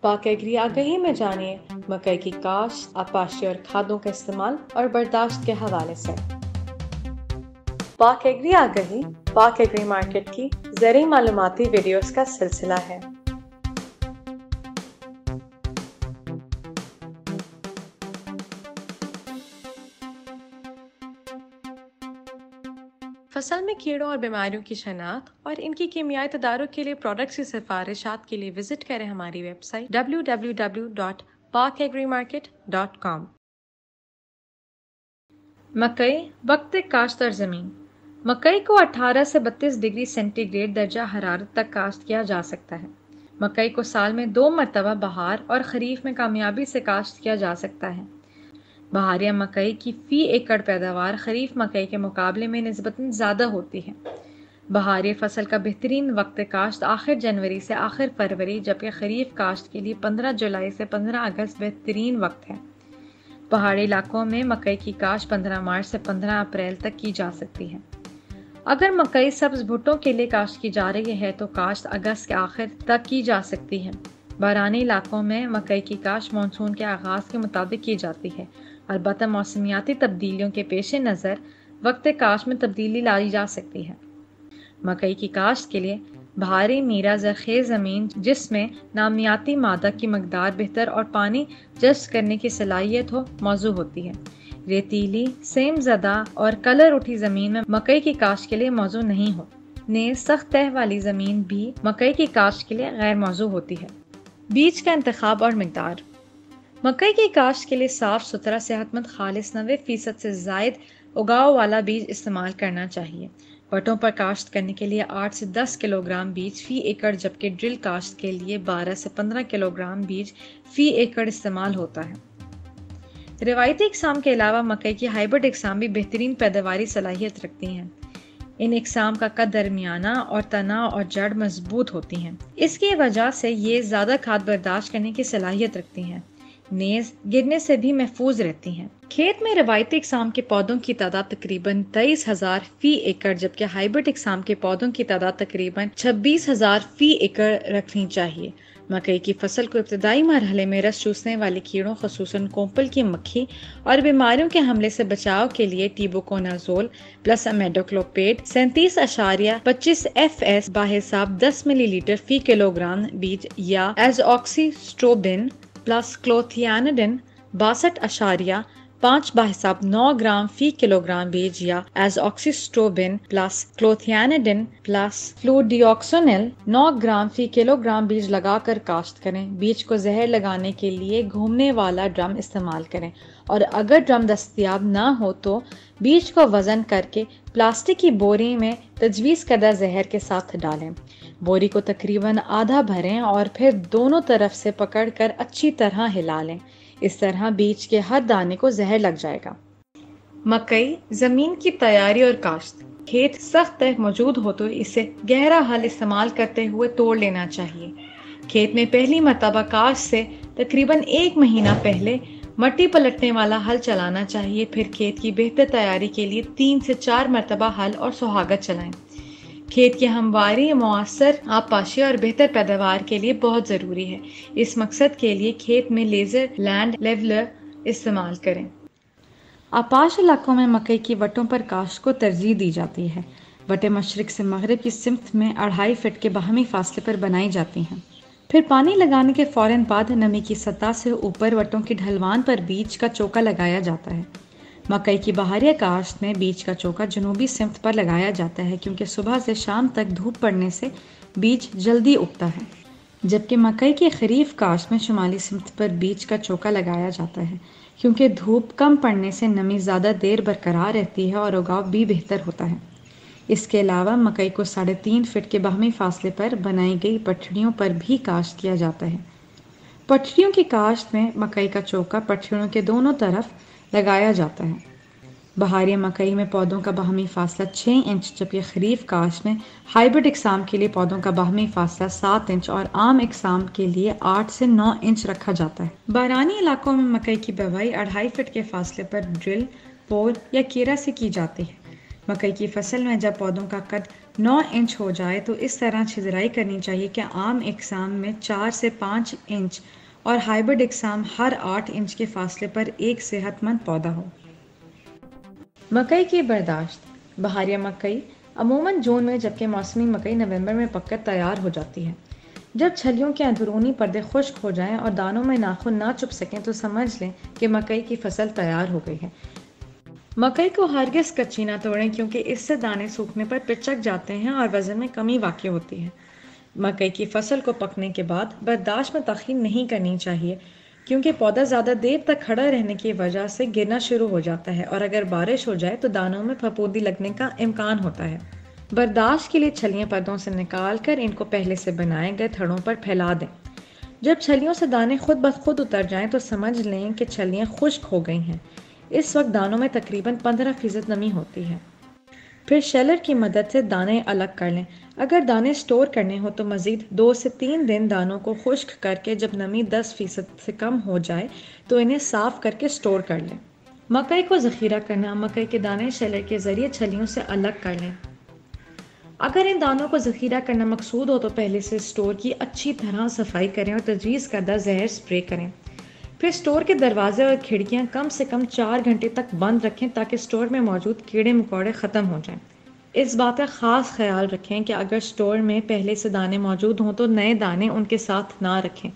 پاک ایگری آگہی میں جانیے مکئی کی کاشت، آبپاشی اور کھادوں کا استعمال اور برداشت کے حوالے سے۔ پاک ایگری آگہی پاک ایگری مارکیٹ کی زرعی معلوماتی ویڈیوز کا سلسلہ ہے۔ فصل میں کیڑوں اور بیماریوں کی شناخت اور ان کی کیمیائی تدارک کے لیے پروڈکٹس کی سفارشات کے لیے وزٹ کریں ہماری ویب سائٹ www.pakagrimarket.com۔ مکئی وقت کاشت اور زمین۔ مکئی کو 18 سے 32 ڈگری سینٹی گریڈ درجہ حرارت تک کاشت کیا جا سکتا ہے۔ مکئی کو سال میں 2 مرتبہ بہار اور خریف میں کامیابی سے کاشت کیا جا سکتا ہے۔ بہاریہ مکئی کی فی ایکڑ پیداوار خریف مکئی کے مقابلے میں نسبتاً زیادہ ہوتی ہے۔ بہاریہ فصل کا بہترین وقت کاشت آخر جنوری سے آخر فروری، جبکہ خریف کاشت کے لیے 15 جولائی سے 15 اگست بہترین وقت ہے۔ پہاڑی علاقوں میں مکئی کی کاشت 15 مارچ سے 15 اپریل تک کی جا سکتی ہے۔ اگر مکئی سبز بھٹوں کے لیے کاشت کی جا رہی ہے تو کاشت اگست کے آخر تک کی جا سکتی ہے۔ بارانی علاقوں میں مکئی کی کاشت مانسون کے آغاز کے مطابق کی جاتی ہے۔ البتہ موسمیاتی تبدیلیوں کے پیش نظر وقت کاشت میں تبدیلی لائی جا سکتی ہے۔ مکئی کی کاشت کے لیے بھاری میرا زرخیز زمین جس میں نامیاتی مادہ کی مقدار بہتر اور پانی جذب کرنے کی صلاحیت ہو موزوں ہوتی ہے۔ ریتیلی، سیم زدہ اور کلر اٹھی زمین میں مکئی کی کاشت کے لیے موزوں نہیں ہو۔ نیز سخت تہ والی زمین بھی مکئی کی کاشت کے لیے غیر موزوں ہوتی ہے۔ بیج کا انتخاب اور مقدار۔ مکئی کی کاشت کے لیے صاف ستھرا صحت مند خالص 90% سے زائد اگاؤ والا بیج استعمال کرنا چاہیے۔ وٹوں پر کاشت کرنے کے لیے 8 سے 10 کلو گرام بیج فی ایکڑ، جبکہ ڈرل کاشت کے لیے 12 سے 15 کلو گرام بیج فی ایکڑ استعمال ہوتا ہے۔ روایتی اقسام کے علاوہ مکئی کی ہائبرڈ اقسام بھی بہترین پیداواری صلاحیت رکھتی ہیں۔ ان اقسام کا قد درمیانہ اور تنا اور جڑ مضبوط ہوتی ہیں۔ اس کی وجہ سے یہ زیادہ کھاد برداشت کرنے کی صلاحیت رکھتی ہیں، نیز گرنے سے بھی محفوظ رہتی ہیں۔ کھیت میں روایتی اقسام کے پودوں کی تعداد تقریباً 23,000 فی ایکڑ، جبکہ ہائبرڈ اقسام کے پودوں کی تعداد تقریباً 26,000 فی ایکڑ رکھنی چاہیے۔ مکئی کی فصل کو ابتدائی مرحلے میں رس چوسنے والے کیڑوں خصوصاً کومپل کی مکھی اور بیماریوں کے حملے سے بچاؤ کے لیے ٹیبوکونازول پلس امیڈوکلوپریڈ 37.25 FS بحساب 10 ملی لیٹر فی کلو گرام بیج یا ایزاکسی اسٹروبن پلس کلوتھیانڈن 62.5 بحساب 9 گرام فی کلو گرام بیج یا ایزاکسی اسٹروبن پلس کلوتھیانڈن پلس فلوڈیوکسونل 9 گرام فی کلو گرام بیج لگا کر کاشت کریں۔ بیج کو زہر لگانے کے لیے گھومنے والا ڈرم استعمال کریں، اور اگر ڈرم دستیاب نہ ہو تو بیج کو وزن کر کے پلاسٹک کی بوری میں تجویز کردہ زہر کے ساتھ ڈالیں۔ بوری کو تقریباً آدھا بھریں اور پھر دونوں طرف سے پکڑ کر اچھی طرح ہلا لیں۔ اس طرح بیج کے ہر دانے کو زہر لگ جائے گا۔ مکئی زمین کی تیاری اور کاشت۔ کھیت سخت تہ موجود ہو تو اسے گہرا ہل استعمال کرتے ہوئے توڑ لینا چاہیے۔ کھیت میں پہلی مرتبہ کاشت سے تقریباً 1 مہینہ پہلے مٹی پلٹنے والا ہل چلانا چاہیے، پھر کھیت کی بہتر تیاری کے لیے 3 سے 4 مرتبہ ہل اور سہاگت چلائیں۔ کھیت کی ہمواری مؤثر آبپاشی اور بہتر پیداوار کے لیے بہت ضروری ہے۔ اس مقصد کے لیے کھیت میں لیزر لینڈ لیولر استعمال کریں۔ آبپاش علاقوں میں مکئی کی وٹوں پر کاشت کو ترجیح دی جاتی ہے۔ وٹیں مشرق سے مغرب کی سمت میں 2.5 فٹ کے باہمی فاصلے پر بنائی جاتی ہیں۔ پھر پانی لگانے کے فوراً بعد نمی کی سطح سے اوپر وٹوں کی ڈھلوان پر بیج کا چوکا لگایا جاتا ہے۔ مکئی کی بہاریہ کاشت میں بیج کا چوکا جنوبی سمت پر لگایا جاتا ہے، کیونکہ صبح سے شام تک دھوپ پڑنے سے بیج جلدی اگتا ہے، جبکہ مکئی کی خریف کاشت میں شمالی سمت پر بیج کا چوکا لگایا جاتا ہے، کیونکہ دھوپ کم پڑنے سے نمی زیادہ دیر برقرار رہتی ہے اور اگاؤ بھی بہتر ہوتا ہے۔ اس کے علاوہ مکئی کو 3.5 فٹ کے باہمی فاصلے پر بنائی گئی پٹھڑیوں پر بھی کاشت کیا جاتا ہے۔ پٹھڑیوں کی کاشت میں مکئی کا چوکا پٹھڑیوں کے دونوں طرف لگایا جاتا ہے۔ بہاریہ مکئی میں پودوں کا باہمی فاصلہ 6 انچ، جبکہ خریف کاشت میں ہائبرڈ اقسام کے لیے پودوں کا باہمی فاصلہ 7 انچ اور عام اقسام کے لیے 8 سے 9 انچ رکھا جاتا ہے۔ بارانی علاقوں میں مکئی کی بوائی 2.5 فٹ کے فاصلے پر ڈرل، پول یا کیرا سے کی جاتی ہے۔ مکئی کی فصل میں جب پودوں کا قد 9 انچ ہو جائے تو اس طرح چھجرائی کرنی چاہیے کہ عام اقسام میں 4 سے 5 انچ اور ہائبرڈ اقسام ہر 8 انچ کے فاصلے پر ایک صحت مند پودا ہو۔ مکئی کی برداشت۔ بہاریہ مکئی عموماً جون میں جبکہ موسمی مکئی نومبر میں پک کر تیار ہو جاتی ہے۔ جب چھلیوں کے اندرونی پردے خشک ہو جائیں اور دانوں میں ناخن نہ چپھ سکیں تو سمجھ لیں کہ مکئی کی فصل تیار ہو گئی ہے۔ مکئی کو ہرگز کچی نہ توڑیں کیونکہ اس سے دانے سوکھنے پر پچک جاتے ہیں اور وزن میں کمی واقع ہوتی ہے۔ مکئی کی فصل کو پکنے کے بعد برداشت میں تاخیر نہیں کرنی چاہیے کیونکہ پودا زیادہ دیر تک کھڑا رہنے کی وجہ سے گرنا شروع ہو جاتا ہے اور اگر بارش ہو جائے تو دانوں میں پھپھوندی لگنے کا امکان ہوتا ہے۔ برداشت کے لیے چھلیاں پردوں سے نکال کر ان کو پہلے سے بنائے گئے تھڑوں پر پھیلا دیں۔ جب چھلیوں سے دانے خود بخود اتر جائیں تو سمجھ لیں کہ چھلیاں خشک ہو گئی ہیں۔ اس وقت دانوں میں تقریباً 15% نمی ہوتی ہے۔ پھر شیلر کی مدد سے دانے الگ کر لیں۔ اگر دانے سٹور کرنے ہو تو مزید 2 سے 3 دن دانوں کو خشک کر کے جب نمی 10% سے کم ہو جائے تو انہیں صاف کر کے سٹور کر لیں۔ مکئی کو ذخیرہ کرنا۔ مکئی کے دانے شیلر کے ذریعے چھلیوں سے الگ کر لیں۔ اگر ان دانوں کو ذخیرہ کرنا مقصود ہو تو پہلے سے سٹور کی اچھی طرح صفائی کریں اور تجویز کردہ زہر سپرے کریں۔ پھر سٹور کے دروازے اور کھڑکیاں کم سے کم 4 گھنٹے تک بند رکھیں تاکہ سٹور میں موجود کیڑے مکوڑے ختم ہو جائیں۔ اس بات کا خاص خیال رکھیں کہ اگر سٹور میں پہلے سے دانے موجود ہوں تو نئے دانے ان کے ساتھ نہ رکھیں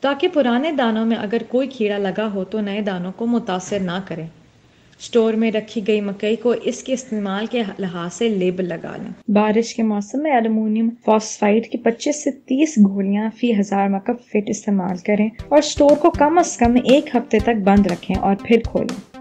تاکہ پرانے دانوں میں اگر کوئی کیڑا لگا ہو تو نئے دانوں کو متاثر نہ کریں۔ سٹور میں رکھی گئی مکئی کو اس کے استعمال کے لحاظ سے لیبل لگا لیں۔ بارش کے موسم میں ایلومینیم فاسفائڈ کی 25 سے 30 گولیاں فی 1000 مکعب فٹ استعمال کریں اور سٹور کو کم از کم 1 ہفتے تک بند رکھیں اور پھر کھولیں۔